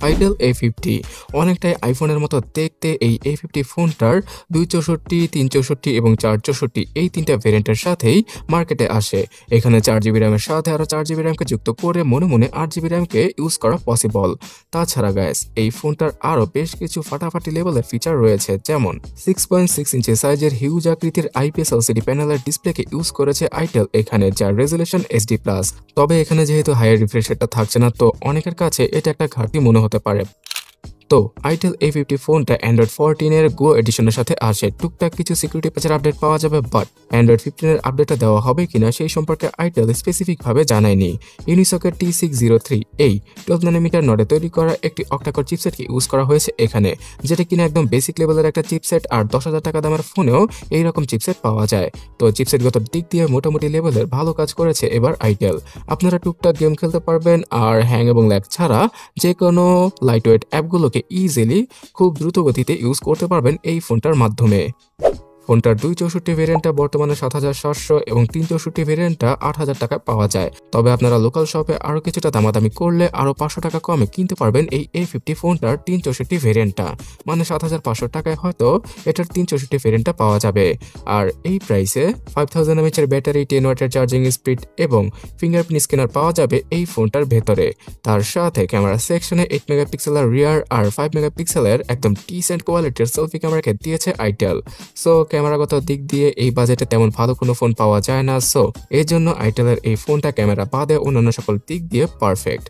Itel A50। অনেকটাই আইফোনের মতো দেখতে এই A50 ফোনটার 264, 364 এবং 464 এই তিনটা ভেরিয়েন্টের সাথেই মার্কেটে আসে। এখানে 4GB র্যামের সাথে আরও 4GB র্যামকে যুক্ত করে মনে মনে 8GB র্যামকে ইউজ করা পসিবল। তাছাড়া গাইস, এই ফোনটার আরও বেশ কিছু ফাটাফাটি লেভেলের ফিচার রয়েছে, যেমন 6.6 ইঞ্চি সাইজের হিউজ আকৃতির IPS LCD প্যানেলের ডিসপ্লেকে ইউজ করেছে আইটেল এখানে, যার রেজুলেশন HD+। তবে এখানে যেহেতু হায়ার রিফ্রেশ রেটটা থাকছে না, তো অনেকের কাছে এটা একটা ঘাটতি মনে হতে পারে। তো আইটেল A50 ফোনটা অ্যান্ড্রয়েড 14 এর গো এডিশনের সাথে আসে। টুকটাক কিছু সিকিউরিটি প্যাচের আপডেট পাওয়া যাবে, বাট অ্যান্ড্রয়েড 15 এর আপডেটটা দেওয়া হবে কিনা সেই সম্পর্কে আইটেল স্পেসিফিকভাবে জানায়নি। ইউনিসকের T603 এই 12 ন্যানোমিটার নডে তৈরি করা একটি অক্টাকোর চিপসেটকে ইউজ করা হয়েছে এখানে, যেটা কিনা একদম বেসিক লেভেলের একটা চিপসেট, আর 10,000 টাকা দামের ফোনেও এইরকম চিপসেট পাওয়া যায়। তো চিপসেটগত দিক দিয়ে মোটামুটি লেভেলের ভালো কাজ করেছে এবার আইটেল। আপনারা টুকটাক গেম খেলতে পারবেন, আর হ্যাং এবং ল্যাগ ছাড়া যে কোনো লাইটওয়েট অ্যাপগুলোকে ইজিলি খুব দ্রুত গতিতে ইউজ করতে পারবেন এই ফোনটার মাধ্যমে। ফোনটার 264 ভেরিয়েন্টটা বর্তমানে 7,700 এবং 364 ভেরিয়েন্টটা 8,000 টাকায় পাওয়া যায়। তবে আপনারা লোকাল শপে আরও কিছুটা দামাদামি করলে আরও 500 টাকা কমে কিনতে পারবেন এই A50 ফোনটার 364 ভেরিয়েন্টটা, মানে 7,500 টাকায় হয়তো এটার 364 ভেরিয়েন্টটা পাওয়া যাবে। আর এই প্রাইসে 5000 mAh এর ব্যাটারি, 10 ওয়াটের চার্জিং স্পিড এবং ফিঙ্গারপ্রিন্ট স্ক্যানার পাওয়া যাবে এই ফোনটার ভেতরে। তার সাথে ক্যামেরা সেকশনে 8 মেগাপিক্সেলের রিয়ার আর 5 মেগাপিক্সেলের একদম ডিসেন্ট কোয়ালিটির সেলফি ক্যামেরাকে দিয়েছে আইটেল। সো ক্যামেরাগত দিক দিয়ে এই বাজেটে তেমন ভালো কোনো ফোন পাওয়া যায় না, সো এর জন্য আইটেলের এই ফোনটা ক্যামেরা বাদে অন্যান্য সকল দিক দিয়ে পারফেক্ট।